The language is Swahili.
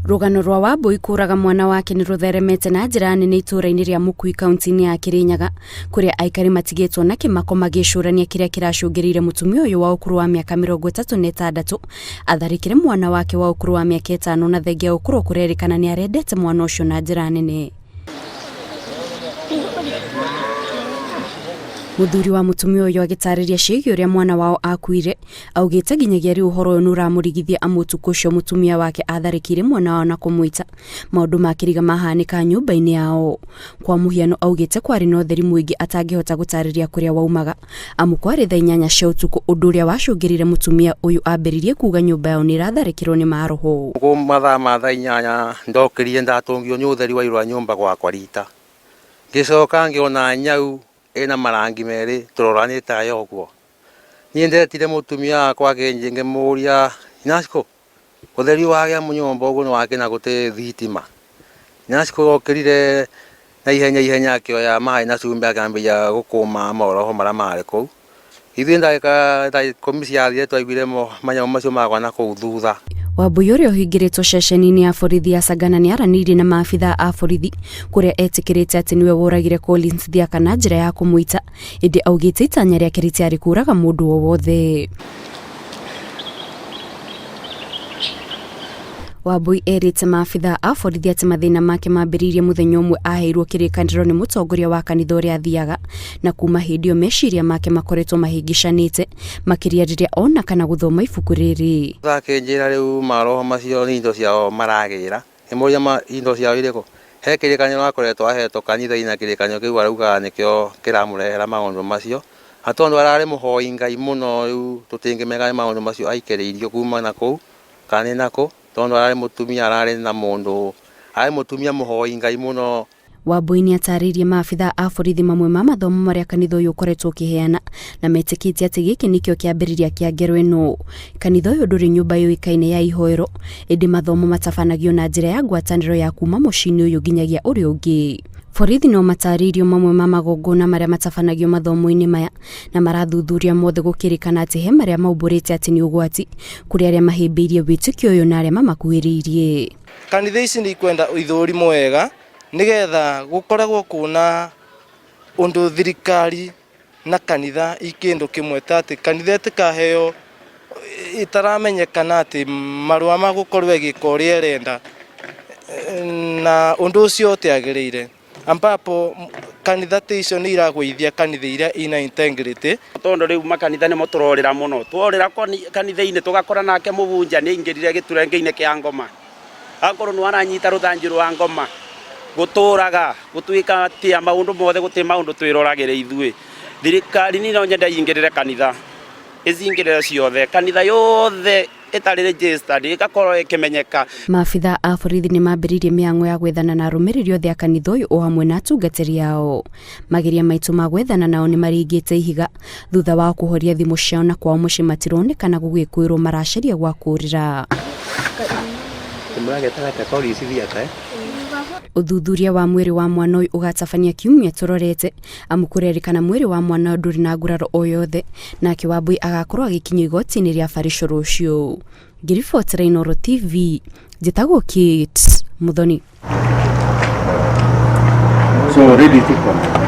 Rũgano rwa Wambui kũraga mwana wake nĩ rũtheremete na njĩra nene itũũra-inĩ rĩa Mũkui kaunti-inĩ ya Kĩrĩnyaga, kũrĩa aikari matigĩtwo na kĩmako magĩcũrania kĩrĩa kĩracũngĩrĩire mũtumia ũyũ wa ũkũrũ wa mĩaka 36 atharĩkĩre mwana wake wa ũkũrũ wa mĩaka 5 na thengia ũkũrũ kũrerĩkana nĩ arendete mwana ũcio na njĩra nene. Mũthuri wa mũtumia ũyũ agĩtarĩria ciĩgiĩ ũrĩa mwana wao akuire, augĩte nginyagia rĩu ũhoro ũyũ nĩũramũrigithia amu ũtukũ ũcio mũtumia wake atharĩkĩire mwana wao na kũmũita, maũndũ makĩriga mahanĩka nyũmba-inĩ yao. Kwa mũhiano augĩte kwarĩ na ũtheri mũingĩ atangĩhota gũtarĩria kũrĩa waumaga, amu kwarĩ thaa 8 cia ũtukũ, ũndũ ũrĩa wacũngĩrĩire mũtumia ũyũ ambĩrĩrie kuga nyũmba yao nĩratharĩkĩrwo nĩ maroho. Mathaa ma thaa 8 ndokĩrire ndatũngio nĩ ũtheri wa irwa nyũmba gwakwa rita, ngĩcoka ngĩona nyau ena marangi merĩ tũroranĩte aya ũguo. Niĩ ndetire mũtumia wakwa ngĩmũria, Nyacikũ, ũtheri wagĩa mũnyũmba ũguo nĩwakĩna gũtĩ thitima. Nyacikũ okĩrire na ihenya akĩoya maĩ na cumbĩ akĩambĩrĩria gũkũma maroho marĩa marĩ kũu. Ithuĩ ndagĩka 10 ciathire twaiguire manyamũ macio magwa na kũu thutha. Wambui ũrĩa ũhingĩrĩtwo ceceni-inĩ ya borithi ya Sagana nĩaranĩirie na maabithaa a borithi, kũrĩa etĩkĩrĩte atĩ nĩwe woragire Collins Thiaka na njĩra ya kũmũita, ĩndĩ augĩte itanya rĩake rĩtiarĩ kũraga mũndũ o wothe. Wambui erĩte maabithaa a borithi atĩ mathĩna make mambĩrĩirie mũthenya ũmwe aheirwo kĩrĩkanĩro nĩ mũtongoria wa kanitha ũrĩa athiaga, na kuma hĩndĩ ĩyo meciria make makoretwo mahĩngĩcanĩte, makĩria rĩrĩa ona kana gũthoma ibuku rĩrĩ. Akĩnjĩra rĩu maroho macio nĩ indo ciao maragĩra, ngĩmũria indo ciao irĩkũ. He kĩrĩkanĩro akoretwo ahetwo kanitha-inĩ na kĩrĩkanĩro kĩu arauga nĩkĩo kĩramũrehera maũndũ macio. Na tondũ ararĩ mũhoi Ngai mũno, rĩu tũtingĩmenya maũndũ macio aikĩrĩirio kuma na kũu kana nĩ nakũ, tondũ ararĩ mũtumia ararĩ na mũndũ, arĩ mũtumia mũhoi Ngai mũno. Wambui nĩatarĩirie maabithaa a borithi mamwe ma mathomo marĩa kanitha ũyũ ũkoretwo ũkĩheana, na metĩkĩtie atĩ gĩkĩ nĩkĩo kĩambĩrĩria kĩa ngero ĩno. Kanitha ũyũ ndũrĩ nyũmba yũĩkaine ya ihoero, ĩndĩ mathomo matabanagio na njĩra ya ngwatanĩro ya kuma mũciĩ-inĩ ũyũ nginyagia ũrĩa ũngĩ. Borithi no matarĩirio mamwe ma magongona marĩa matabanagio mathomo-inĩ maya, na marathuthuria mothe gũkĩrĩkana atĩ he marĩa maumbũrĩte atĩ nĩ ũgwati kũrĩ arĩa mahĩmbĩirie wĩtĩkio ũyũ na arĩa mamakuhĩrĩirie. Kanitha ici nĩ ikwenda ithũrimo wega nĩgetha gũkoragwo kuna ũndũ thirikari na kanitha ikĩndũ kĩmwe, atĩ kanitha ĩtikaheo itaramenyekana atĩ marũa ma gũkorwo ĩgĩka ũrĩa ĩrenda, na ũndũ ũcio ũtiagĩrĩire, ambapo kanitha icio nĩ iragũithia kanitha iria ina integrity. Tondũ rĩu makanitha nĩmo tũrorĩra mũno, tworĩra kanitha-inĩ tũgakora nake mũbunja nĩ aingĩrire gĩturenge-inĩ kĩa ngoma, akorwo nĩ aranyita rũthanju rwa ngoma, gũtũraga gũtuĩka atĩ maũndũ mothe gũtĩ maũndũ twĩroragĩre ithuĩ. Thirikari nĩ no nyenda ingĩrĩre kanitha, izingĩrĩre ciothe, kanitha yothe ĩtarĩ registered ĩgakorwo ĩkĩmenyeka. Maabithaa a borithi nĩ mambĩrĩirie mĩhang'o ya gwethana na arũmĩrĩri othe a kanitha ũyũ o hamwe na atungatĩri ao. Mageria maitũ ma gwethana nao nĩ maringĩte ihiga thutha wa kũhoria thimũ ciao na kwao mũciĩ matironekana gũgĩkwĩrwo maracaria gwa kũrĩra. Ũthuthuria wa mwĩrĩ wa mwana ũyũ ũgatabania kiumia tũrorete, amu kũrerĩkana mwĩrĩ wa mwana ndũrĩ na nguraro o yothe, nake Wambui agakorwo agĩkinyio igoti-inĩ rĩa Barico rũciũ. Ngĩribotera Inooro TV, njĩtagwo Kate Muthoni. So ready to come.